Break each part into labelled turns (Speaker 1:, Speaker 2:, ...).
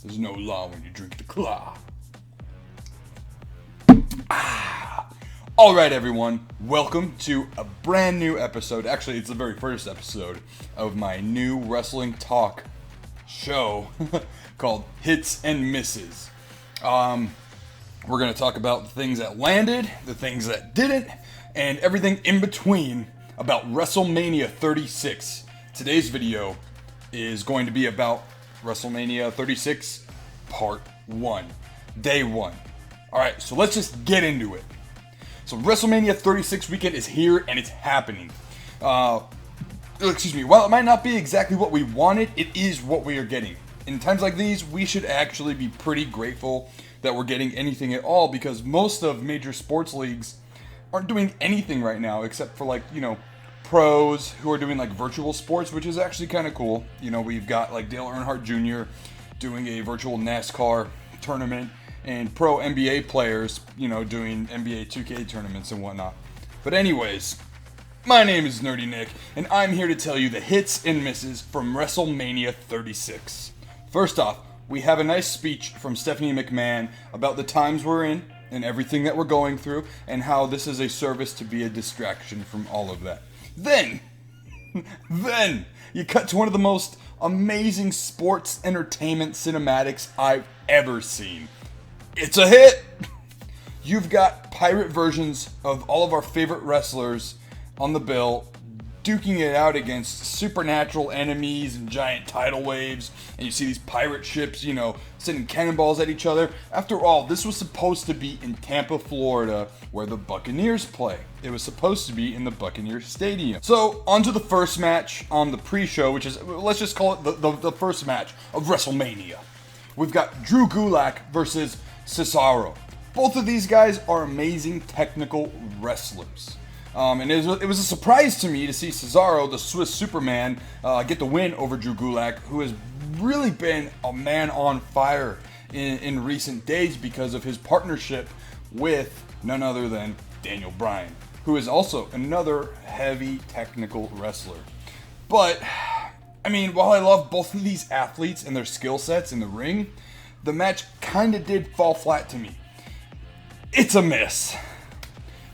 Speaker 1: There's no law when you drink the claw. Alright everyone, welcome to a brand new episode. Actually, it's the very first episode of my new wrestling talk show called Hits and Misses. We're going to talk about the things that landed, the things that didn't, and everything in between about Wrestlemania 36. Today's video is going to be about Wrestlemania 36 Part 1, Day 1. Alright, so let's just get into it. So WrestleMania 36 weekend is here and it's happening. While it might not be exactly what we wanted, it is what we are getting. In times like these, we should actually be pretty grateful that we're getting anything at all, because most of major sports leagues aren't doing anything right now except for pros who are doing virtual sports, which is actually kind of cool. We've got Dale Earnhardt Jr. doing a virtual NASCAR tournament, and pro NBA players, doing NBA 2K tournaments and whatnot. But anyways, my name is Nerdy Nick, and I'm here to tell you the hits and misses from WrestleMania 36. First off, we have a nice speech from Stephanie McMahon about the times we're in and everything that we're going through, and how this is a service to be a distraction from all of that. Then you cut to one of the most amazing sports entertainment cinematics I've ever seen. It's a hit! You've got pirate versions of all of our favorite wrestlers on the bill, duking it out against supernatural enemies and giant tidal waves, and you see these pirate ships, sending cannonballs at each other. After all, this was supposed to be in Tampa, Florida, where the Buccaneers play. It was supposed to be in the Buccaneers Stadium. So, on to the first match on the pre-show, which is, let's just call it the first match of WrestleMania. We've got Drew Gulak versus Cesaro. Both of these guys are amazing technical wrestlers. And it was a surprise to me to see Cesaro, the Swiss Superman, get the win over Drew Gulak, who has really been a man on fire in recent days because of his partnership with none other than Daniel Bryan, who is also another heavy technical wrestler. But, while I love both of these athletes and their skill sets in the ring, the match kind of did fall flat to me. It's a miss.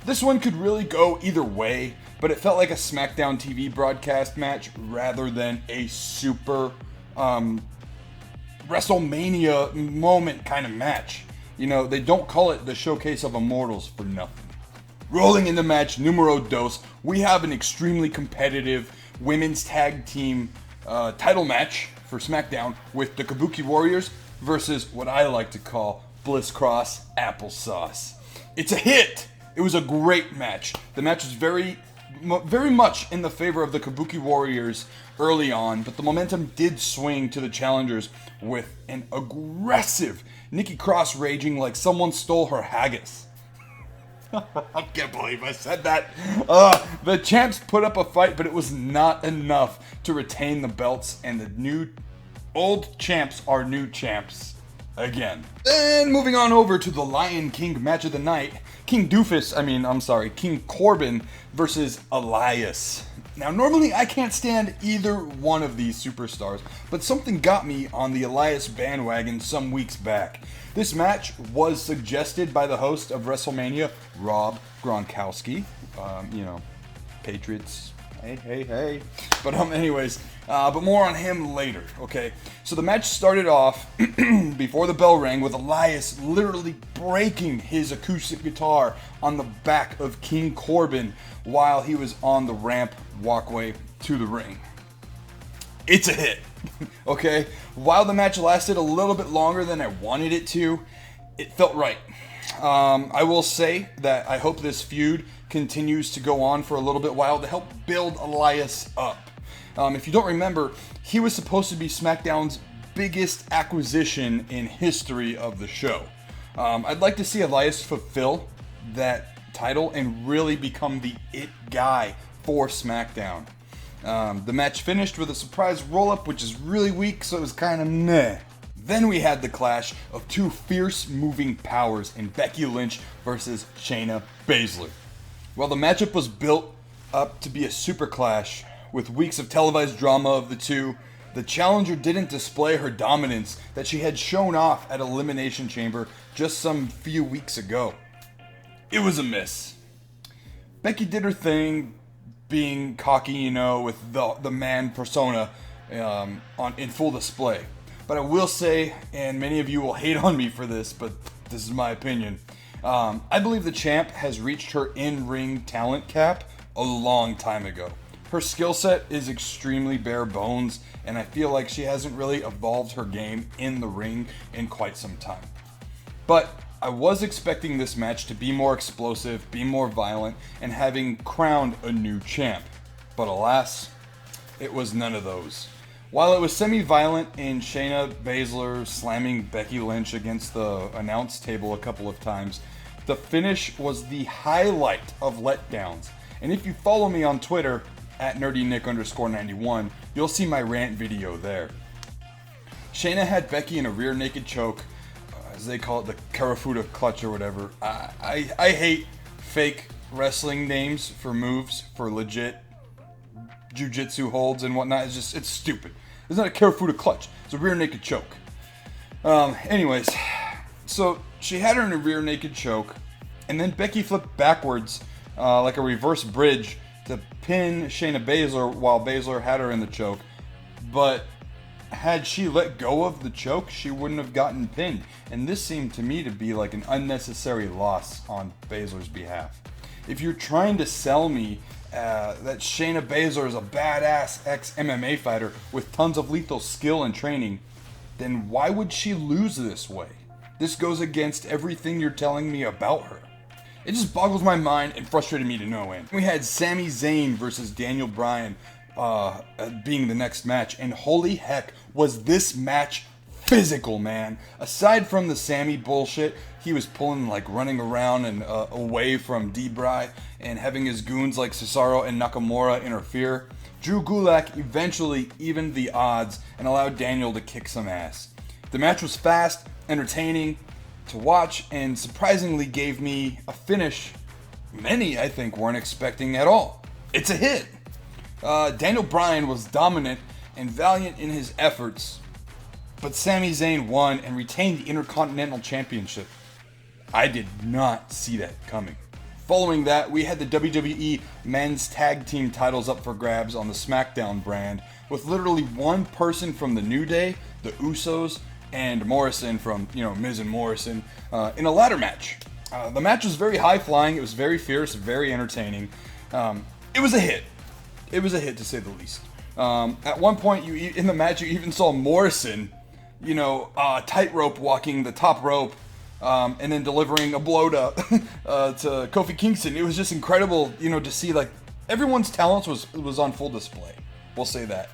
Speaker 1: This one could really go either way, but it felt like a SmackDown TV broadcast match rather than a super WrestleMania moment kind of match. They don't call it the Showcase of Immortals for nothing. Rolling into match numero dos, we have an extremely competitive women's tag team title match for SmackDown with the Kabuki Warriors versus what I like to call Bliss Cross Applesauce. It's a hit! It was a great match. The match was very much in the favor of the Kabuki Warriors early on, but the momentum did swing to the challengers with an aggressive Nikki Cross raging like someone stole her haggis. I can't believe I said that. The champs put up a fight, but it was not enough to retain the belts, and the old champs are new champs again. Then moving on over to the Lion King match of the night, King Corbin versus Elias. Now, normally I can't stand either one of these superstars, but something got me on the Elias bandwagon some weeks back. This match was suggested by the host of WrestleMania, Rob Gronkowski. Patriots. Hey. But but more on him later, okay? So the match started off before the bell rang with Elias literally breaking his acoustic guitar on the back of King Corbin while he was on the ramp walkway to the ring. It's a hit, okay? While the match lasted a little bit longer than I wanted it to, it felt right. I will say that I hope this feud continues to go on for a little bit while to help build Elias up. If you don't remember, he was supposed to be SmackDown's biggest acquisition in history of the show. I'd like to see Elias fulfill that title and really become the it guy for SmackDown. The match finished with a surprise roll-up, which is really weak, so it was kind of meh. Then we had the clash of two fierce moving powers in Becky Lynch versus Shayna Baszler. Well, the matchup was built up to be a super clash with weeks of televised drama of the two. the challenger didn't display her dominance that she had shown off at Elimination Chamber just some few weeks ago. It was a miss. Becky did her thing, being cocky, with the man persona in full display. But I will say, and many of you will hate on me for this, but this is my opinion, I believe the champ has reached her in-ring talent cap a long time ago. Her skill set is extremely bare bones, and I feel like she hasn't really evolved her game in the ring in quite some time. But I was expecting this match to be more explosive, be more violent, and having crowned a new champ. But alas, it was none of those. While it was semi-violent in Shayna Baszler slamming Becky Lynch against the announce table a couple of times, the finish was the highlight of letdowns. And if you follow me on Twitter, at nerdynick_91, you'll see my rant video there. Shayna had Becky in a rear naked choke, as they call it, the Karafuda clutch or whatever. I hate fake wrestling names for moves, for legit jiu-jitsu holds and whatnot. It's stupid. It's not a Karafuda clutch. It's a rear naked choke. Anyways, so she had her in a rear naked choke, and then Becky flipped backwards like a reverse bridge to pin Shayna Baszler while Baszler had her in the choke. But had she let go of the choke, she wouldn't have gotten pinned. And this seemed to me to be like an unnecessary loss on Baszler's behalf. If you're trying to sell me that Shayna Baszler is a badass ex-MMA fighter with tons of lethal skill and training, then why would she lose this way? This goes against everything you're telling me about her. It just boggles my mind and frustrated me to no end. We had Sami Zayn versus Daniel Bryan being the next match, and holy heck, was this match physical, man. Aside from the Sami bullshit, he was pulling, running around and away from D-Bry and having his goons like Cesaro and Nakamura interfere. Drew Gulak eventually evened the odds and allowed Daniel to kick some ass. The match was fast, entertaining to watch, and surprisingly gave me a finish many, I think, weren't expecting at all. It's a hit. Daniel Bryan was dominant and valiant in his efforts, but Sami Zayn won and retained the Intercontinental Championship. I did not see that coming. Following that, we had the WWE Men's Tag Team titles up for grabs on the SmackDown brand, with literally one person from the New Day, the Usos, and Morrison from, Miz and Morrison, in a ladder match. The match was very high-flying, it was very fierce, very entertaining. It was a hit. It was a hit, to say the least. At one point in the match, you even saw Morrison, tightrope walking the top rope, and then delivering a blow to Kofi Kingston. It was just incredible, to see, everyone's talents was on full display. We'll say that.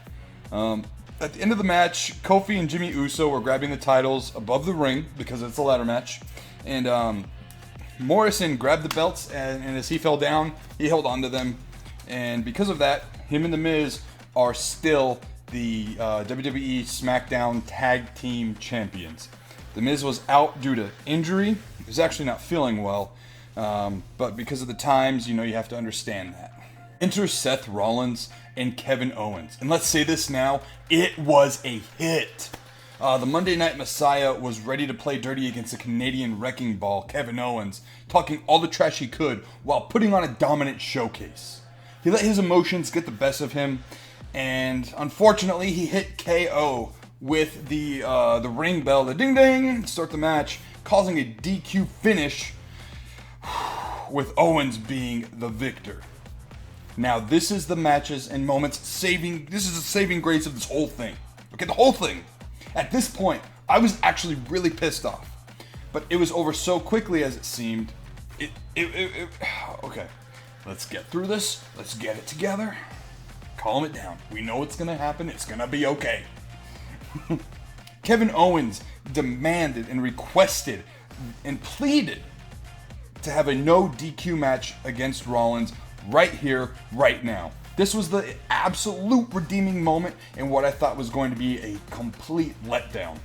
Speaker 1: At the end of the match, Kofi and Jimmy Uso were grabbing the titles above the ring because it's a ladder match. And Morrison grabbed the belts, and as he fell down, he held onto them. And because of that, him and The Miz are still the WWE SmackDown Tag Team Champions. The Miz was out due to injury. He was actually not feeling well. But because of the times, you have to understand that. Enter Seth Rollins and Kevin Owens. And let's say this now, it was a hit. The Monday Night Messiah was ready to play dirty against the Canadian Wrecking Ball, Kevin Owens, talking all the trash he could while putting on a dominant showcase. He let his emotions get the best of him, and unfortunately he hit KO with the ring bell, the ding ding, to start the match, causing a DQ finish with Owens being the victor. Now this is the matches and moments this is the saving grace of this whole thing. Okay, the whole thing. At this point, I was actually really pissed off. But it was over so quickly as it seemed. Okay, let's get through this. Let's get it together. Calm it down. We know what's gonna happen. It's gonna be okay. Kevin Owens demanded and requested and pleaded to have a no DQ match against Rollins right here, right now. This was the absolute redeeming moment in what I thought was going to be a complete letdown.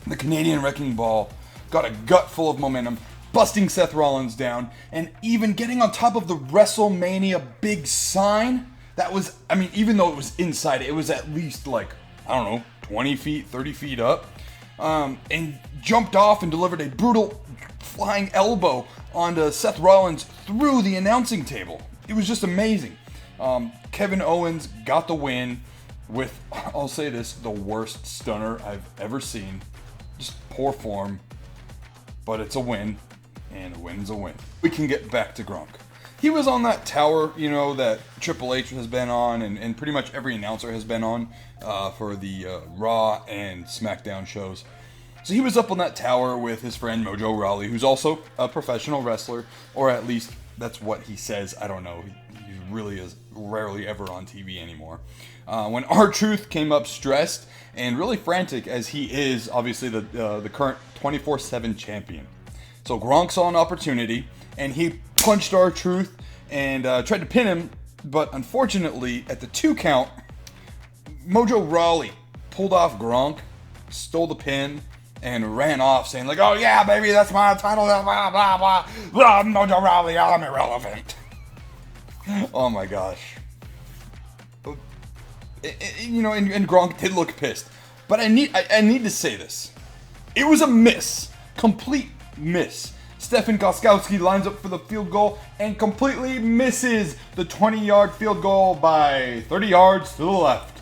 Speaker 1: The Canadian Wrecking Ball got a gut full of momentum, busting Seth Rollins down, and even getting on top of the Wrestlemania big sign. That was, even though it was inside, it was at least I don't know, 20 feet, 30 feet up, and jumped off and delivered a brutal flying elbow onto Seth Rollins through the announcing table. It was just amazing. Kevin Owens got the win with, I'll say this, the worst stunner I've ever seen. Just poor form, but it's a win, and a win's a win. We can get back to Gronk. He was on that tower, you know, that Triple H has been on, and pretty much every announcer has been on for the Raw and SmackDown shows. So he was up on that tower with his friend Mojo Rawley, who's also a professional wrestler, or at least that's what he says. I don't know. He really is rarely ever on TV anymore. When R-Truth came up stressed and really frantic, as he is obviously the current 24/7 champion. So Gronk saw an opportunity, and he punched R-Truth and tried to pin him, but unfortunately, at the 2 count, Mojo Rawley pulled off Gronk, stole the pin, and ran off saying like, "Oh yeah, baby, that's my title, blah, blah, blah, blah, Mojo Rawley, I'm irrelevant." Oh my gosh. You know, and Gronk did look pissed. But I need to say this. It was a miss. Complete miss. Stefan Gostkowski lines up for the field goal and completely misses the 20-yard field goal by 30 yards to the left.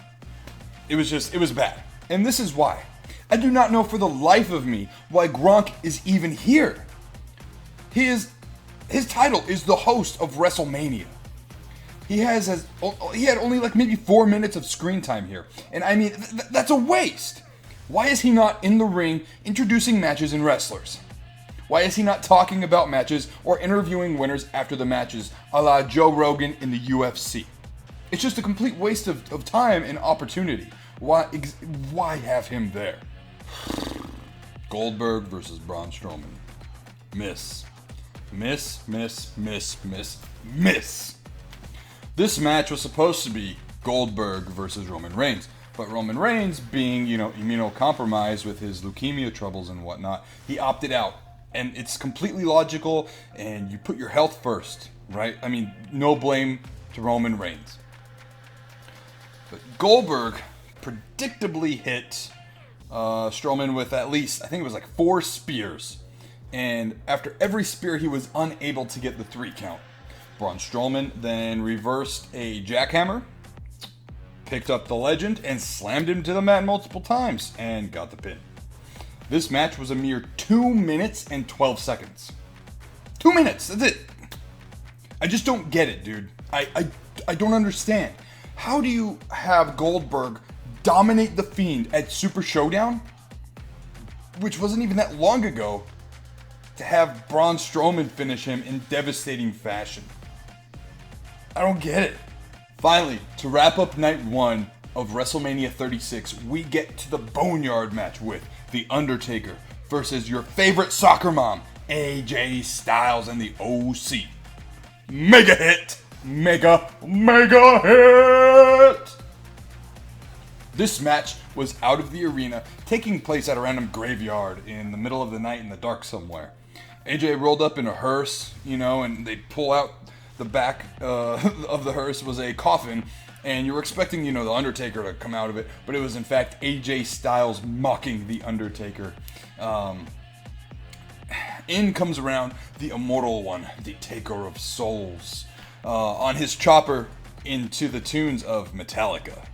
Speaker 1: It was bad. And this is why. I do not know for the life of me why Gronk is even here. His title is the host of Wrestlemania. He had only like maybe 4 minutes of screen time here. And I mean, that's a waste. Why is he not in the ring introducing matches and wrestlers? Why is he not talking about matches or interviewing winners after the matches, a la Joe Rogan in the UFC? It's just a complete waste of time and opportunity. Why have him there? Goldberg versus Braun Strowman. Miss. Miss, miss, miss, miss, miss. This match was supposed to be Goldberg versus Roman Reigns, but Roman Reigns, being, you know, immunocompromised with his leukemia troubles and whatnot, he opted out. And it's completely logical, and you put your health first, right? I mean, no blame to Roman Reigns. But Goldberg predictably hit Strowman with at least, I think it was like 4 spears. And after every spear, he was unable to get the 3 count. Braun Strowman then reversed a jackhammer, picked up the legend, and slammed him to the mat multiple times, and got the pin. This match was a mere 2 minutes and 12 seconds. 2 minutes, that's it. I just don't get it, dude. I don't understand. How do you have Goldberg dominate The Fiend at Super Showdown, which wasn't even that long ago, to have Braun Strowman finish him in devastating fashion? I don't get it. Finally, to wrap up night 1 of WrestleMania 36, we get to the Boneyard match with The Undertaker versus your favorite soccer mom, AJ Styles and the OC. Mega hit! Mega hit! This match was out of the arena, taking place at a random graveyard in the middle of the night in the dark somewhere. AJ rolled up in a hearse, you know, and they'd pull out the back of the hearse was a coffin, and you were expecting, you know, the Undertaker to come out of it, but it was in fact AJ Styles mocking the Undertaker. In comes around the Immortal One, the Taker of Souls, on his chopper into the tunes of Metallica.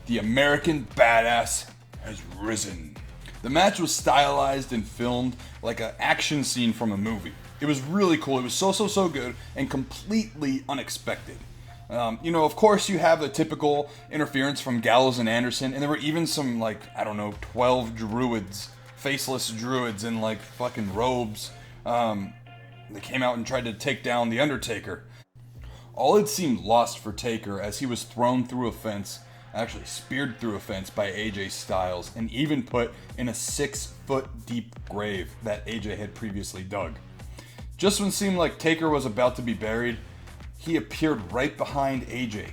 Speaker 1: The American Badass has risen. The match was stylized and filmed like an action scene from a movie. It was really cool. It was so good and completely unexpected. You know, of course, you have the typical interference from Gallows and Anderson, and there were even some, like, I don't know, 12 druids, faceless druids in, like, fucking robes. They came out and tried to take down The Undertaker. All had seemed lost for Taker as he was thrown through a fence, actually speared through a fence by AJ Styles, and even put in a 6-foot deep grave that AJ had previously dug. Just when it seemed like Taker was about to be buried, he appeared right behind AJ,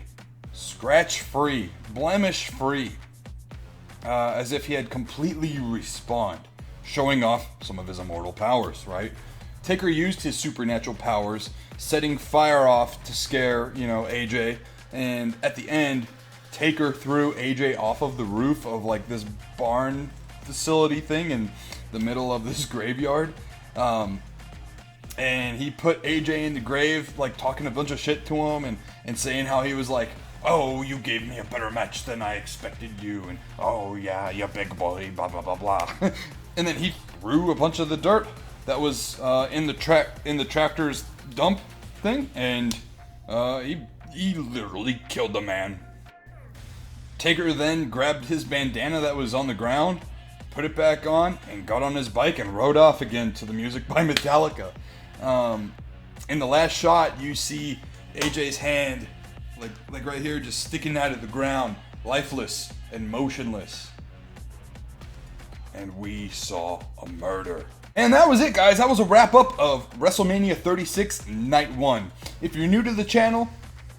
Speaker 1: scratch-free, blemish-free, as if he had completely respawned, showing off some of his immortal powers, right? Taker used his supernatural powers, setting fire off to scare, you know, AJ, and at the end, Taker threw AJ off of the roof of like this barn facility thing in the middle of this graveyard. And he put AJ in the grave, like talking a bunch of shit to him and saying how he was like, oh, you gave me a better match than I expected you, and oh yeah, you big boy, blah blah blah blah. And then he threw a bunch of the dirt that was in the tractor's dump thing, and he literally killed the man. Taker then grabbed his bandana that was on the ground, put it back on, and got on his bike and rode off again to the music by Metallica. In the last shot, you see AJ's hand, like right here, just sticking out of the ground, lifeless and motionless. And we saw a murder. And that was it, guys. That was a wrap-up of WrestleMania 36 Night 1. If you're new to the channel,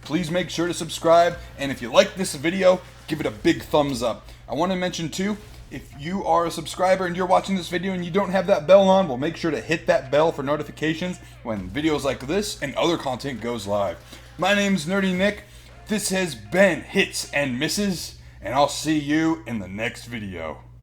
Speaker 1: please make sure to subscribe. And if you like this video, give it a big thumbs up. I want to mention, too, if you are a subscriber and you're watching this video and you don't have that bell on, well, make sure to hit that bell for notifications when videos like this and other content goes live. My name's Nerdy Nick. This has been Hits and Misses, and I'll see you in the next video.